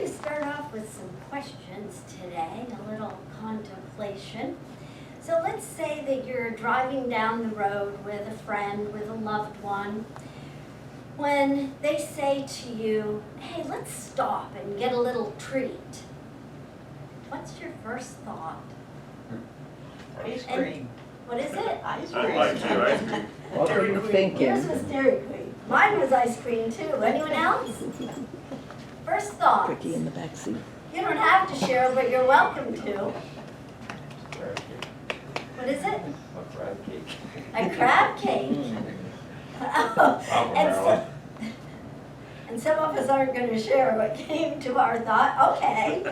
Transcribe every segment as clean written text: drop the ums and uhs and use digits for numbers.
to start off with some questions today, a little contemplation. So let's say that you're driving down the road with a friend, with a loved one. When they say to you, hey, let's stop and get a little treat, what's your first thought? Ice cream. What is it? Ice I cream. like you, ice cream. What are you thinking? Yours was Dairy Queen. Mine was ice cream too. Anyone else? First thought. Cookie in the back seat. You don't have to share, but you're welcome to. Crab cake. What is it? A crab cake. A crab cake. And some of us aren't going to share what came to our thought. Okay.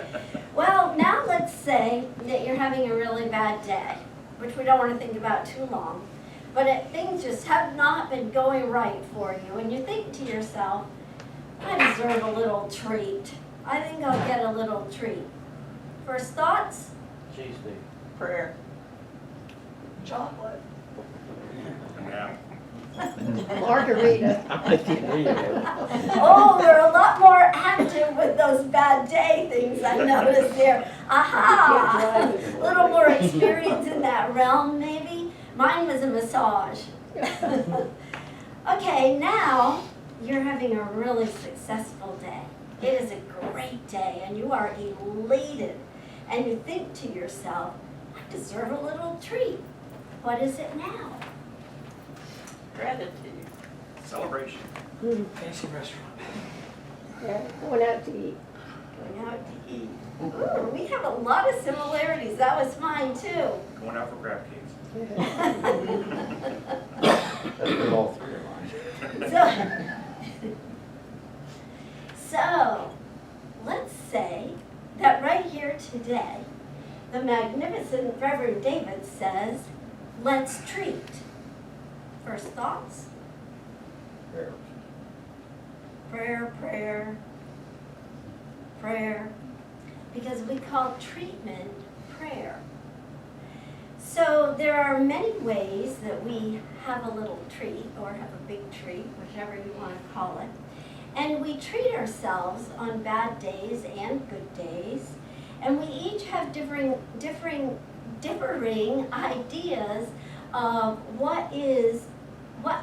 Well, now let's say that you're having a really bad day, which we don't want to think about too long. But things just have not been going right for you, and you think to yourself, I deserve a little treat. I think I'll get a little treat. First thoughts? Cheesesteak. Prayer. Chocolate. Yeah. Margarita. I'm with you. There you go. Oh, we're a lot more active with those bad day things I noticed there. Aha! A little more experience in that realm, maybe. Mine was a massage. Okay, now you're having a really successful day. It is a great day, and you are elated. And you think to yourself, I deserve a little treat. What is it now? Gratitude. Celebration. Fancy restaurant. Yeah, going out to eat. Going out to eat. Ooh, we have a lot of similarities. That was mine too. Going out for crab cakes. That's been all three of mine. So, let's say that right here today, the magnificent Reverend David says, let's treat. First thoughts? Prayers. Prayer, prayer, prayer. Because we call treatment prayer. So there are many ways that we have a little treat or have a big treat, whichever you want to call it. And we treat ourselves on bad days and good days. And we each have differing ideas of what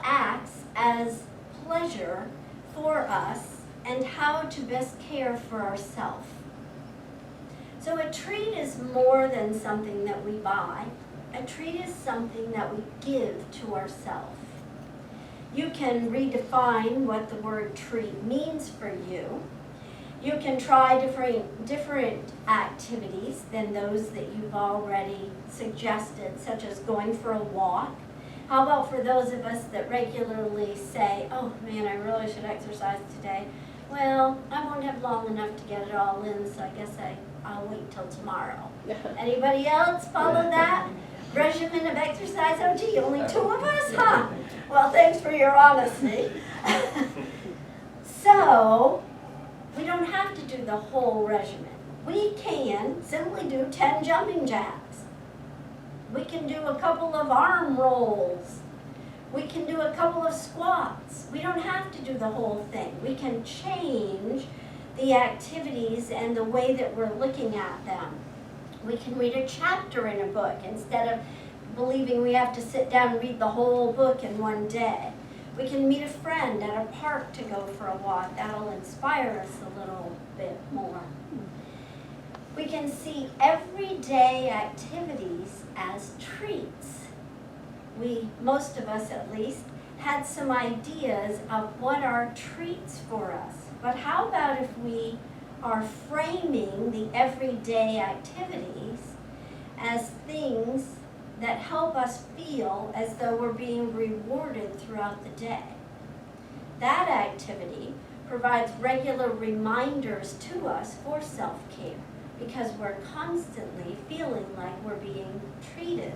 acts as pleasure for us and how to best care for ourselves. So a treat is more than something that we buy. A treat is something that we give to ourselves. You can redefine what the word treat means for you. You can try different activities than those that you've already suggested, such as going for a walk. How about for those of us that regularly say, oh man, I really should exercise today. Well, I won't have long enough to get it all in, so I guess I'll wait till tomorrow. Anybody else follow that regimen of exercise? Oh gee, only two of us, huh? Well, thanks for your honesty. So, we don't have to do the whole regimen. We can simply do 10 jumping jacks. We can do a couple of arm rolls. We can do a couple of squats. We don't have to do the whole thing. We can change the activities and the way that we're looking at them. We can read a chapter in a book instead of believing we have to sit down and read the whole book in one day. We can meet a friend at a park to go for a walk. That'll inspire us a little bit more. We can see everyday activities as treats. Most of us at least, had some ideas of what are treats for us. But how about if we are framing the everyday activities as things that help us feel as though we're being rewarded throughout the day? That activity provides regular reminders to us for self-care because we're constantly feeling like we're being treated.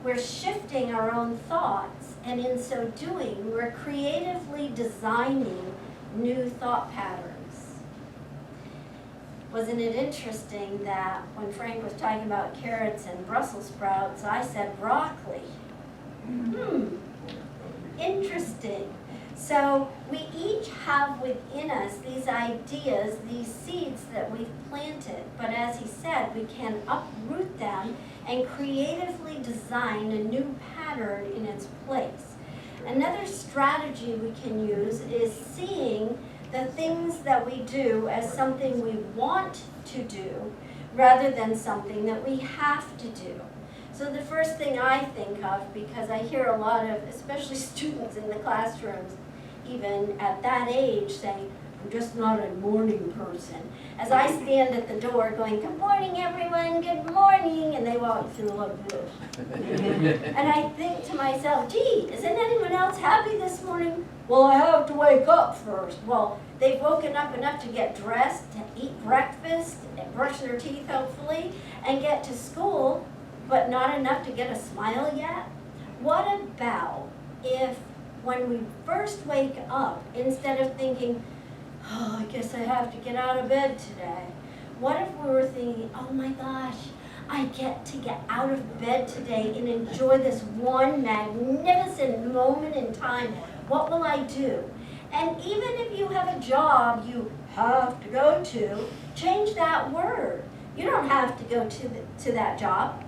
We're shifting our own thoughts, and in so doing, we're creatively designing new thought patterns. Wasn't it interesting that when Frank was talking about carrots and Brussels sprouts, I said broccoli? Interesting. So we each have have within us these ideas, these seeds that we've planted, but as he said, we can uproot them and creatively design a new pattern in its place. Another strategy we can use is seeing the things that we do as something we want to do rather than something that we have to do. So the first thing I think of, because I hear a lot of, especially students in the classrooms, even at that age, saying, I'm just not a morning person. As I stand at the door going, good morning everyone, good morning, and they walk through like this. And I think to myself, gee, isn't anyone else happy this morning? Well, I have to wake up first. Well, they've woken up enough to get dressed, to eat breakfast, and brush their teeth hopefully, and get to school, but not enough to get a smile yet? What about if when we first wake up, instead of thinking, oh, I guess I have to get out of bed today, what if we were thinking, oh my gosh, I get to get out of bed today and enjoy this one magnificent moment in time. What will I do? And even if you have a job you have to go to, change that word. You don't have to go to that job.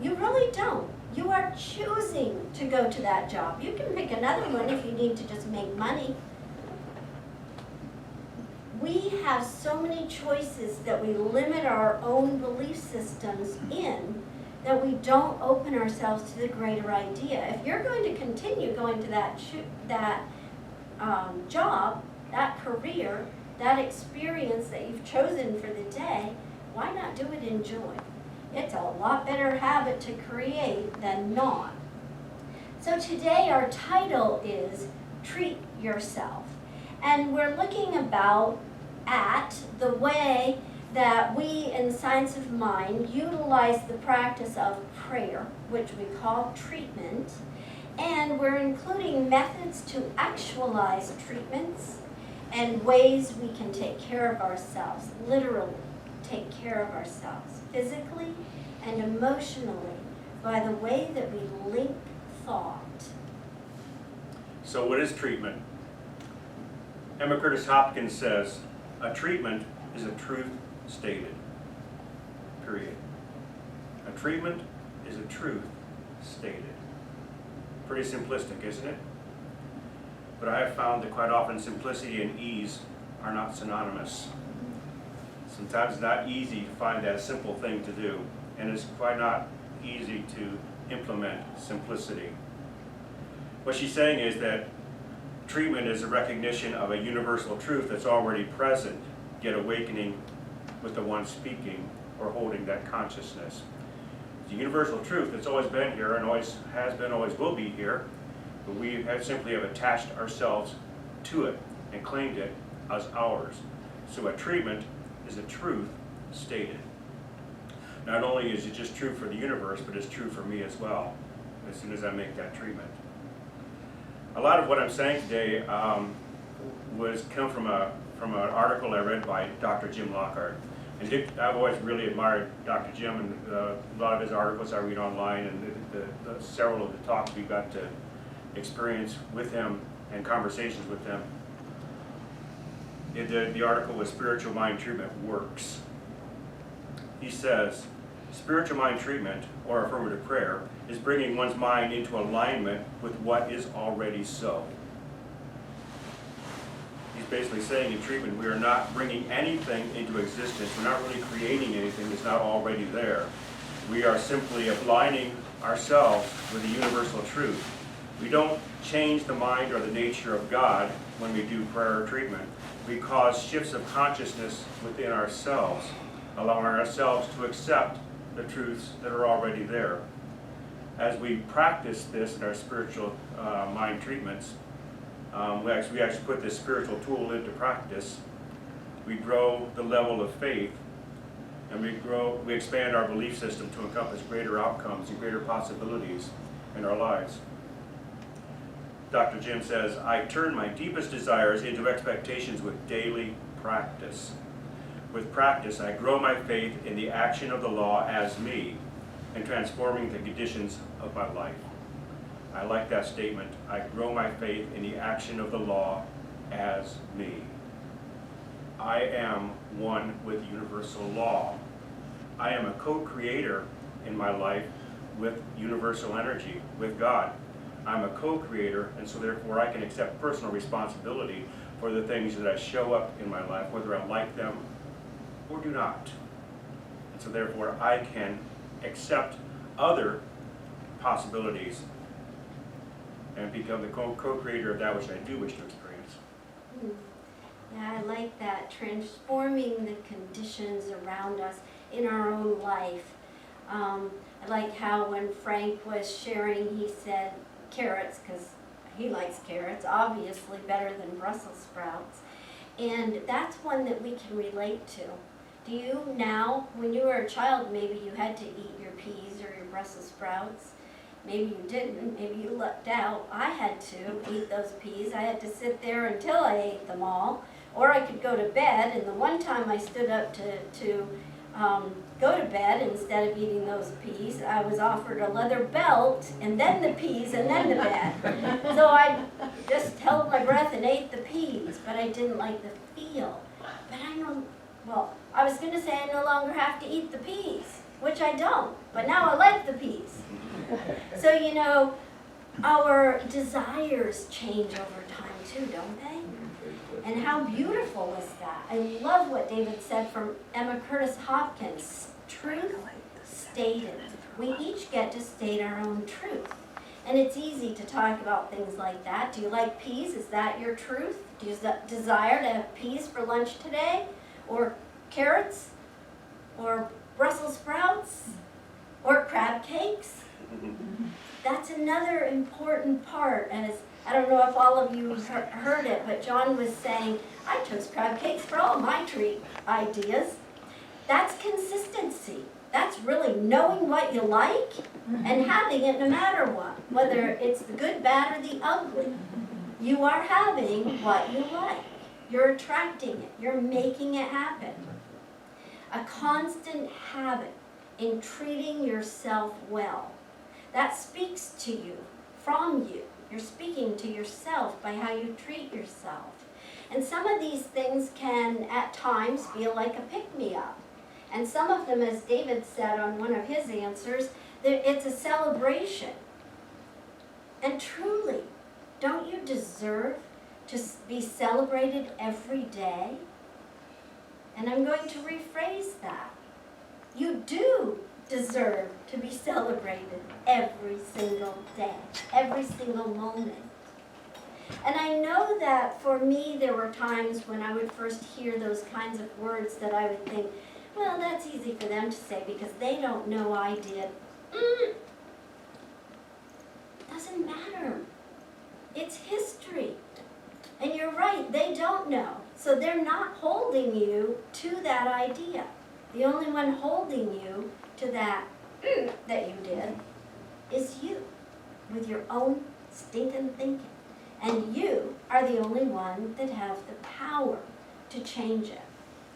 You really don't. You are choosing to go to that job. You can pick another one if you need to just make money. We have so many choices that we limit our own belief systems in that we don't open ourselves to the greater idea. If you're going to continue going to that job, that career, that experience that you've chosen for the day, why not do it in joy? It's a lot better habit to create than not. So today our title is Treat Yourself. And we're looking at the way that we in Science of Mind utilize the practice of prayer, which we call treatment. And we're including methods to actualize treatments and ways we can take care of ourselves, literally take care of ourselves, physically and emotionally, by the way that we link thought. So what is treatment? Emma Curtis Hopkins says, a treatment is a truth stated, period. A treatment is a truth stated. Pretty simplistic, isn't it? But I have found that quite often simplicity and ease are not synonymous. Sometimes it's not easy to find that simple thing to do, and it's quite not easy to implement simplicity. What she's saying is that treatment is a recognition of a universal truth that's already present, yet awakening with the one speaking or holding that consciousness. It's a universal truth that's always been here and always has been, always will be here, but we simply have attached ourselves to it and claimed it as ours. So a treatment is a truth stated. Not only is it just true for the universe, but it's true for me as well, as soon as I make that treatment. A lot of what I'm saying today come from an article I read by Dr. Jim Lockhart. And I've always really admired Dr. Jim, and a lot of his articles I read online, and the several of the talks we got to experience with him and conversations with him. The article was Spiritual Mind Treatment Works. He says, spiritual mind treatment, or affirmative prayer, is bringing one's mind into alignment with what is already so. He's basically saying in treatment, we are not bringing anything into existence. We're not really creating anything that's not already there. We are simply aligning ourselves with the universal truth. We don't change the mind or the nature of God when we do prayer or treatment. We cause shifts of consciousness within ourselves, allowing ourselves to accept the truths that are already there. As we practice this in our spiritual mind treatments, we actually put this spiritual tool into practice. We grow the level of faith, and we expand our belief system to encompass greater outcomes and greater possibilities in our lives. Dr. Jim says, I turn my deepest desires into expectations with daily practice. With practice, I grow my faith in the action of the law as me and transforming the conditions of my life. I like that statement. I grow my faith in the action of the law as as me. I am one with universal law. I am a co-creator in my life with universal energy, with God. I'm a co-creator, and so therefore I can accept personal responsibility for the things that show up in my life, whether I like them or do not. And so therefore I can accept other possibilities and become the co-creator of that which I do wish to experience. Yeah, I like that, transforming the conditions around us in our own life. I like how when Frank was sharing, he said carrots, because he likes carrots, obviously better than Brussels sprouts. And that's one that we can relate to. Do you now, when you were a child, maybe you had to eat your peas or your Brussels sprouts? Maybe you didn't, maybe you lucked out. I had to eat those peas. I had to sit there until I ate them all, or I could go to bed. And the one time I stood up to go to bed, instead of eating those peas, I was offered a leather belt, and then the peas, and then the bed. So I just held my breath and ate the peas, but I didn't like the feel. But I was going to say I no longer have to eat the peas, which I don't, but now I like the peas. So, you know, our desires change over time too, don't they? And how beautiful is that? I love what David said from Emma Curtis Hopkins. Truth stated. We each get to state our own truth. And it's easy to talk about things like that. Do you like peas? Is that your truth? Do you desire to have peas for lunch today? Or carrots? Or Brussels sprouts? Or crab cakes? That's another important part. As I don't know if all of you heard it, but John was saying, I chose crab cakes for all my treat ideas. That's consistency. That's really knowing what you like and having it no matter what, whether it's the good, bad, or the ugly. You are having what you like. You're attracting it. You're making it happen. A constant habit in treating yourself well. That speaks to you, from you. You're speaking to yourself by how you treat yourself. And some of these things can, at times, feel like a pick-me-up. And some of them, as David said on one of his answers, that it's a celebration. And truly, don't you deserve to be celebrated every day? And I'm going to rephrase that. You do deserve to be celebrated every single day, every single moment. And I know that for me, there were times when I would first hear those kinds of words that I would think, well, that's easy for them to say because they don't know I did. Doesn't matter. It's history. And you're right, they don't know. So they're not holding you to that idea. The only one holding you to that that you did is you, with your own stinking thinking. And you are the only one that has the power to change it.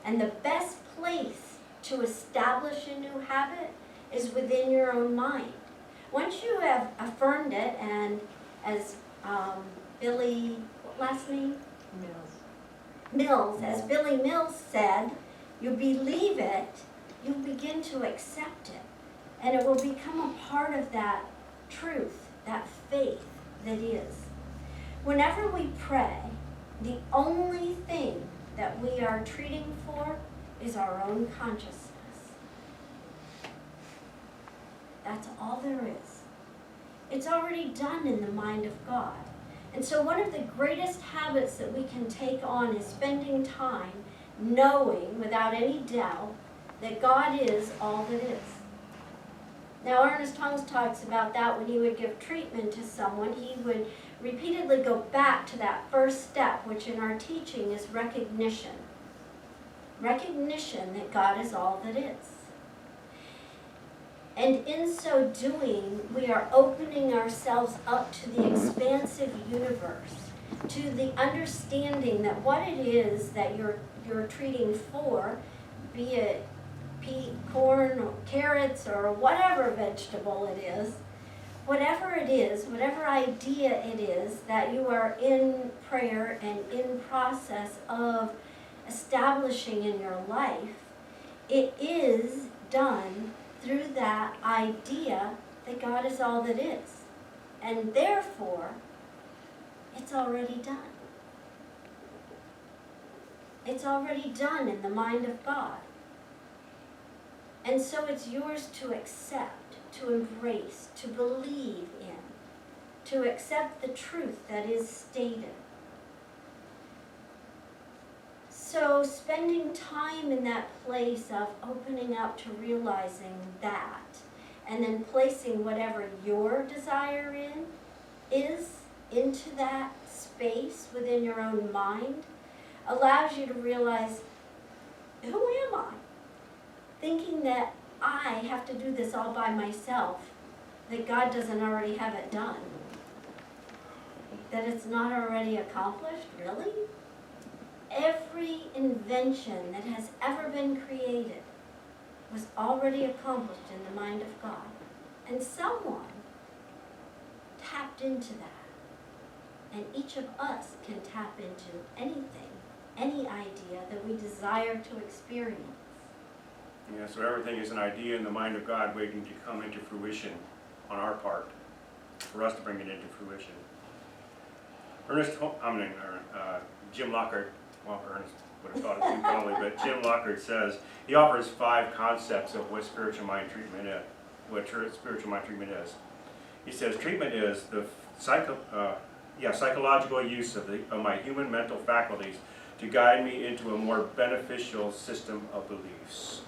And the best place to establish a new habit is within your own mind. Once you have affirmed it, and as Billy, what last name? Mills, as Billy Mills said, you believe it, you begin to accept it. And it will become a part of that truth, that faith that is. Whenever we pray, the only thing that we are treating for is our own consciousness. That's all there is. It's already done in the mind of God. And so one of the greatest habits that we can take on is spending time knowing without any doubt that God is all that is. Now Ernest Hungs talks about that when he would give treatment to someone, he would repeatedly go back to that first step, which in our teaching is recognition. Recognition that God is all that is. And in so doing, we are opening ourselves up to the expansive universe, to the understanding that what it is that you're treating for, be it pea, corn, or carrots, or whatever vegetable it is, whatever it is, whatever idea it is that you are in prayer and in process of establishing in your life, it is done through that idea that God is all that is. And therefore, it's already done. It's already done in the mind of God. And so it's yours to accept, to embrace, to believe in, to accept the truth that is stated. So spending time in that place of opening up to realizing that, and then placing whatever your desire is into that space within your own mind, allows you to realize, who am I? Thinking that I have to do this all by myself, that God doesn't already have it done, that it's not already accomplished, really? Every invention that has ever been created was already accomplished in the mind of God. And someone tapped into that. And each of us can tap into anything, any idea that we desire to experience. Yeah, so everything is an idea in the mind of God waiting to come into fruition on our part, for us to bring it into fruition. Jim Lockhart, well, Ernest would have thought it too probably, but Jim Lockhart says, he offers 5 concepts of what spiritual mind treatment is. He says, treatment is the psychological use of my human mental faculties to guide me into a more beneficial system of beliefs.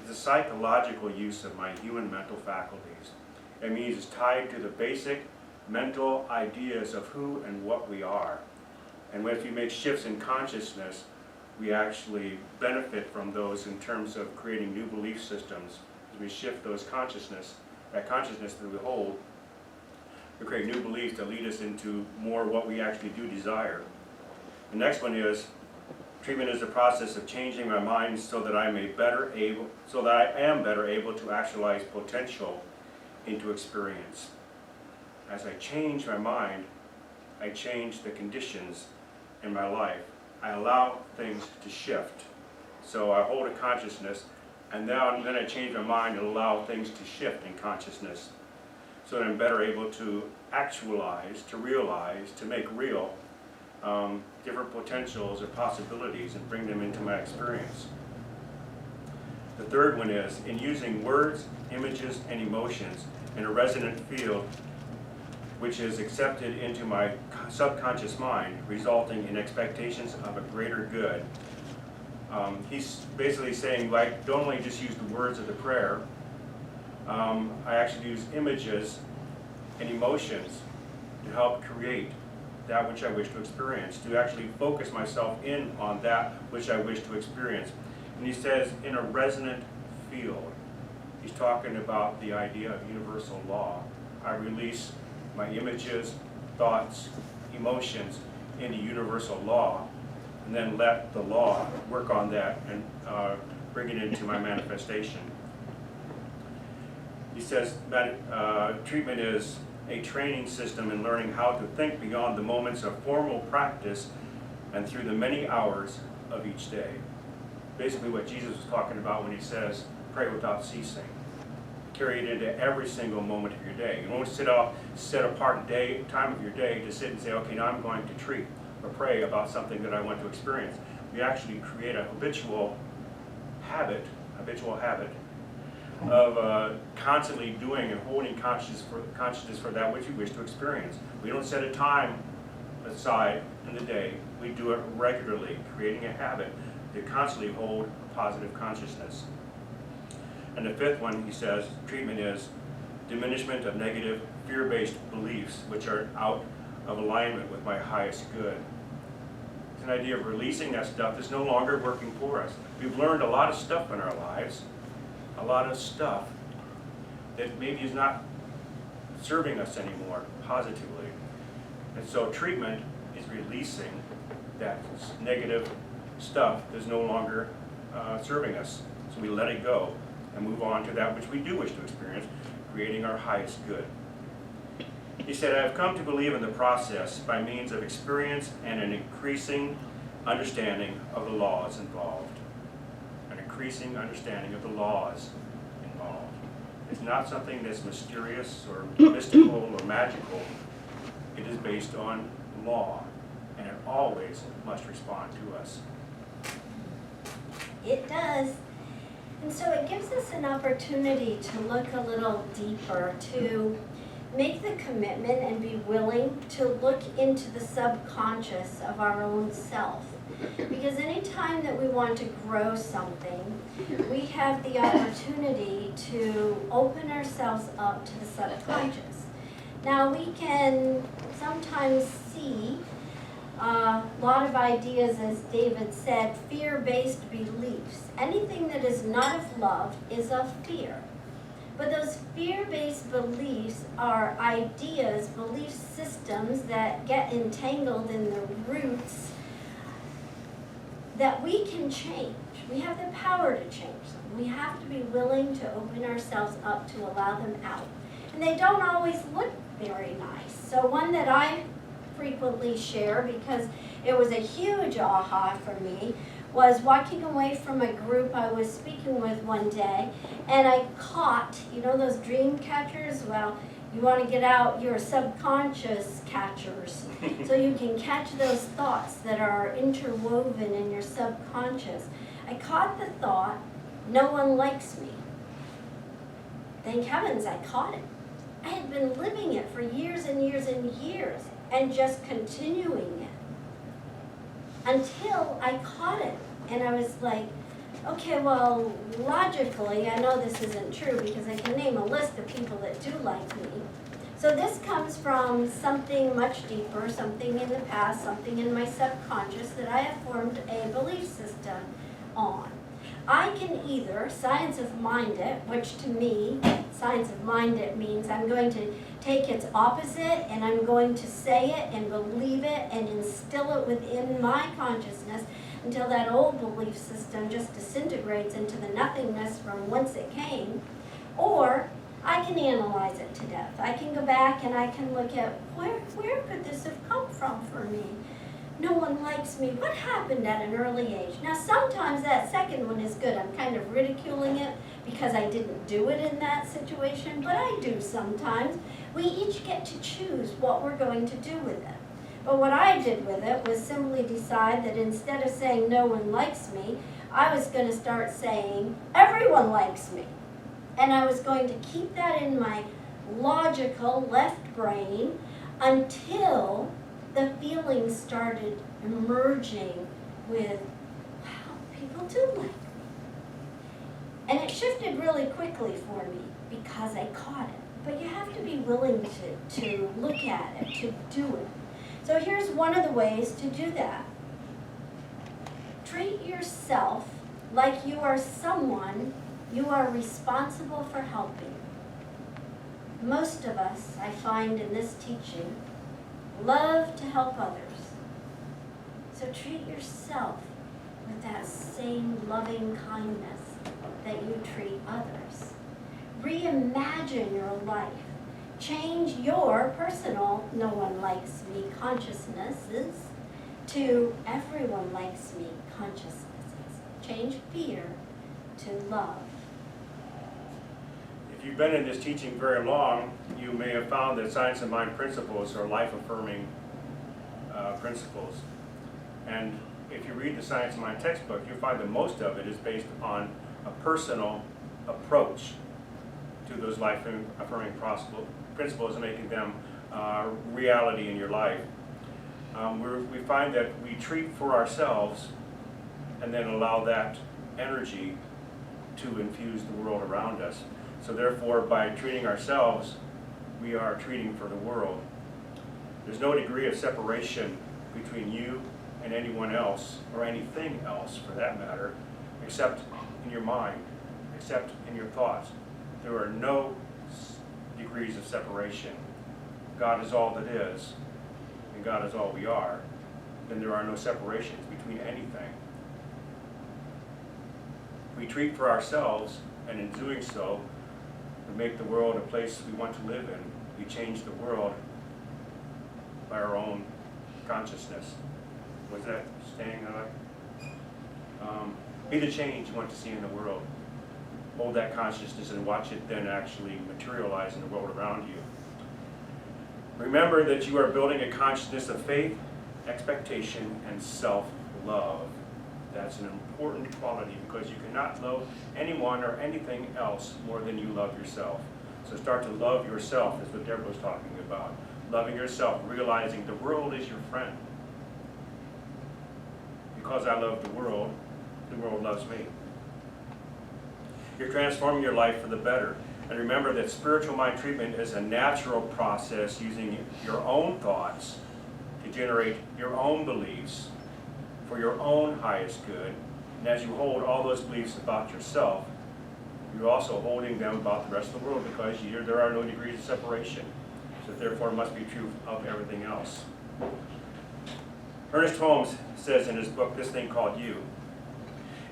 The psychological use of my human mental faculties. It means it's tied to the basic mental ideas of who and what we are. And if we make shifts in consciousness, we actually benefit from those in terms of creating new belief systems. As we shift that consciousness that we hold, we create new beliefs that lead us into more what we actually do desire. The next one is, treatment is the process of changing my mind so that I am better able to actualize potential into experience. As I change my mind, I change the conditions in my life. I allow things to shift. So I hold a consciousness, and then I change my mind and allow things to shift in consciousness, so that I'm better able to actualize, to realize, to make real different potentials or possibilities and bring them into my experience. The third one is, in using words, images, and emotions in a resonant field which is accepted into my subconscious mind, resulting in expectations of a greater good. He's basically saying, like, don't only just use the words of the prayer, I actually use images and emotions to help create that which I wish to experience, to actually focus myself in on that which I wish to experience. And he says, in a resonant field. He's talking about the idea of universal law. I release my images, thoughts, emotions into universal law, and then let the law work on that and bring it into my manifestation. He says that treatment is a training system in learning how to think beyond the moments of formal practice and through the many hours of each day. Basically what Jesus was talking about when he says, pray without ceasing. Carry it into every single moment of your day. You won't set apart time of your day to sit and say, okay, now I'm going to treat or pray about something that I want to experience. We actually create a habitual habit of constantly doing and holding consciousness for that which we wish to experience. We don't set a time aside in the day. We do it regularly, creating a habit to constantly hold a positive consciousness. And the fifth one, he says, treatment is diminishment of negative, fear-based beliefs which are out of alignment with my highest good. It's an idea of releasing that stuff that's no longer working for us. We've learned a lot of stuff in our lives, a lot of stuff that maybe is not serving us anymore positively. And so treatment is releasing that negative stuff that's no longer serving us. So we let it go and move on to that which we do wish to experience, creating our highest good. He said, I have come to believe in the process by means of experience and an increasing understanding of the laws involved. An increasing understanding of the laws involved. It's not something that's mysterious or mystical or magical. It is based on law, and it always must respond to us. It does. And so it gives us an opportunity to look a little deeper, to make the commitment and be willing to look into the subconscious of our own self. Because anytime that we want to grow something, we have the opportunity to open ourselves up to the subconscious. Now we can sometimes see a lot of ideas, as David said, fear-based beliefs. Anything that is not of love is of fear. But those fear-based beliefs are ideas, belief systems that get entangled in the roots that we can change. We have the power to change them. We have to be willing to open ourselves up to allow them out. And they don't always look very nice. So one that I frequently share, because it was a huge aha for me, was walking away from a group I was speaking with one day, and I caught, you know those dream catchers? Well, you want to get out your subconscious catchers so you can catch those thoughts that are interwoven in your subconscious. I caught the thought, no one likes me. Thank heavens I caught it. I had been living it for years and years and years and just continuing it until I caught it. And I was like, okay, well, logically, I know this isn't true because I can name a list of people that do like me. So this comes from something much deeper, something in the past, something in my subconscious that I have formed a belief system on. I can either science of mind it, which to me, science of mind it means I'm going to take its opposite and I'm going to say it and believe it and instill it within my consciousness until that old belief system just disintegrates into the nothingness from whence it came. Or I can analyze it to death. I can go back and I can look at where could this have come from for me? No one likes me. What happened at an early age? Now sometimes that second one is good. I'm kind of ridiculing it because I didn't do it in that situation, but I do sometimes. We each get to choose what we're going to do with it. But what I did with it was simply decide that instead of saying no one likes me, I was going to start saying everyone likes me. And I was going to keep that in my logical left brain until the feelings started emerging with, wow, people do like me. And it shifted really quickly for me because I caught it. But you have to be willing to look at it, to do it. So here's one of the ways to do that. Treat yourself like you are someone you are responsible for helping. Most of us, I find in this teaching, love to help others. So treat yourself with that same loving kindness that you treat others. Reimagine your life. Change your personal no one likes me consciousnesses to everyone likes me consciousnesses. Change fear to love. If you've been in this teaching very long, you may have found that science of mind principles are life-affirming principles. And if you read the Science of Mind textbook, you'll find that most of it is based on a personal approach to those life-affirming principles and making them reality in your life. We find that we treat for ourselves and then allow that energy to infuse the world around us. So therefore, by treating ourselves, we are treating for the world. There's no degree of separation between you and anyone else, or anything else for that matter, except in your mind, except in your thoughts. There are no degrees of separation. God is all that is, and God is all we are. Then there are no separations between anything. We treat for ourselves, and in doing so, we make the world a place we want to live in, We change the world by our own consciousness. Was that staying alive? Be the change you want to see in the world. Hold that consciousness and watch it then actually materialize in the world around you. Remember that you are building a consciousness of faith, expectation, and self-love. That's an important quality because you cannot love anyone or anything else more than you love yourself. So start to love yourself, is what Deborah was talking about. Loving yourself, realizing the world is your friend. Because I love the world loves me. You're transforming your life for the better. And remember that spiritual mind treatment is a natural process using your own thoughts to generate your own beliefs for your own highest good. And as you hold all those beliefs about yourself, you're also holding them about the rest of the world because there are no degrees of separation. So therefore it must be true of everything else. Ernest Holmes says in his book, This Thing Called You,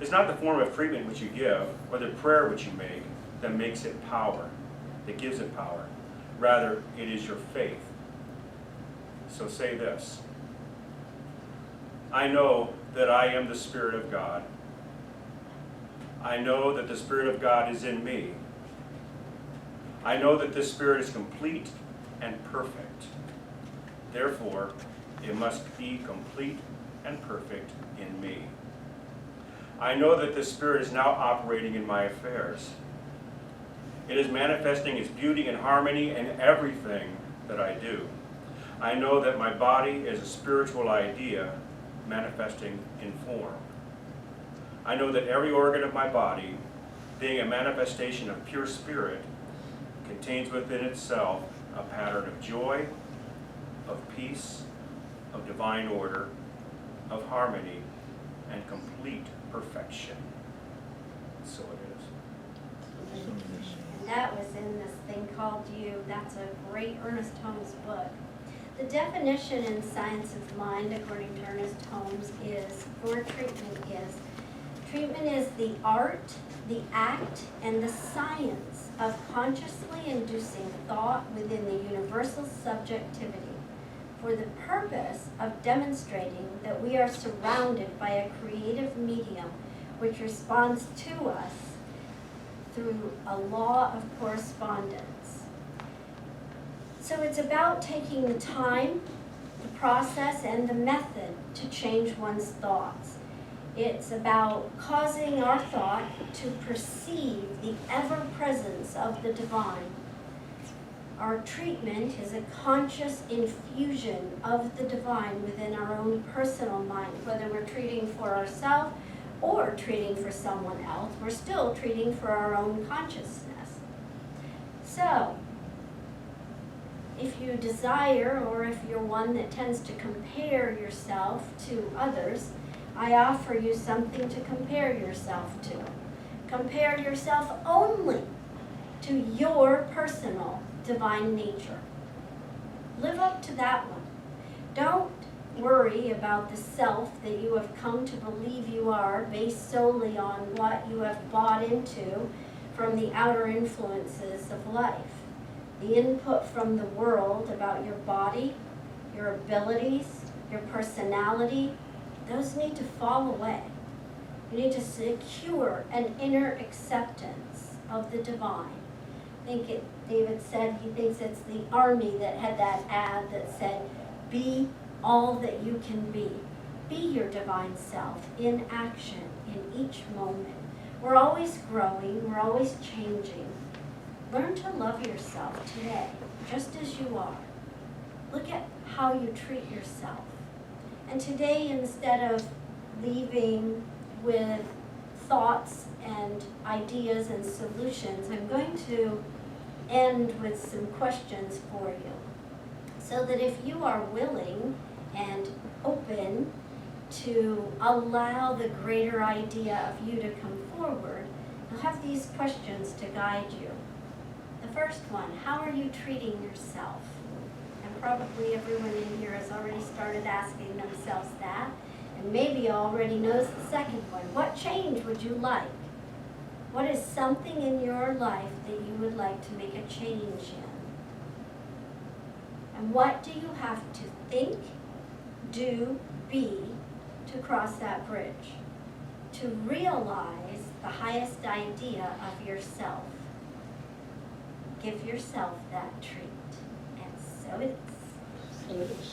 it's not the form of treatment which you give, or the prayer which you make, that makes it power, that gives it power. Rather, it is your faith. So say this: I know that I am the Spirit of God. I know that the Spirit of God is in me. I know that this Spirit is complete and perfect. Therefore, it must be complete and perfect in me. I know that this Spirit is now operating in my affairs. It is manifesting its beauty and harmony in everything that I do. I know that my body is a spiritual idea manifesting in form. I know that every organ of my body, being a manifestation of pure spirit, contains within itself a pattern of joy, of peace, of divine order, of harmony, and complete perfection. So it is. And that was in This Thing Called You. That's a great Ernest Holmes book. The definition in Science of Mind, according to Ernest Holmes, treatment is the art, the act, and the science of consciously inducing thought within the universal subjectivity for the purpose of demonstrating that we are surrounded by a creative medium which responds to us through a law of correspondence. So it's about taking the time, the process, and the method to change one's thoughts. It's about causing our thought to perceive the ever-presence of the divine. Our treatment is a conscious infusion of the divine within our own personal mind, whether we're treating for ourselves or treating for someone else. We're still treating for our own consciousness. So, if you desire, or if you're one that tends to compare yourself to others, I offer you something to compare yourself to. Compare yourself only to your personal divine nature. Live up to that one. Don't worry about the self that you have come to believe you are based solely on what you have bought into from the outer influences of life. The input from the world about your body, your abilities, your personality, those need to fall away. You need to secure an inner acceptance of the divine. David said he thinks it's the army that had that ad that said, be all that you can be. Be your divine self in action in each moment. We're always growing, we're always changing. Learn to love yourself today, just as you are. Look at how you treat yourself. And today, instead of leaving with thoughts and ideas and solutions, I'm going to end with some questions for you. So that if you are willing and open to allow the greater idea of you to come forward, you'll have these questions to guide you. The first one, how are you treating yourself? And probably everyone in here has already started asking themselves that, and maybe already knows the second one. What change would you like? What is something in your life that you would like to make a change in? And what do you have to think, do, be to cross that bridge? To realize the highest idea of yourself. Give yourself that treat. And so it is. So it's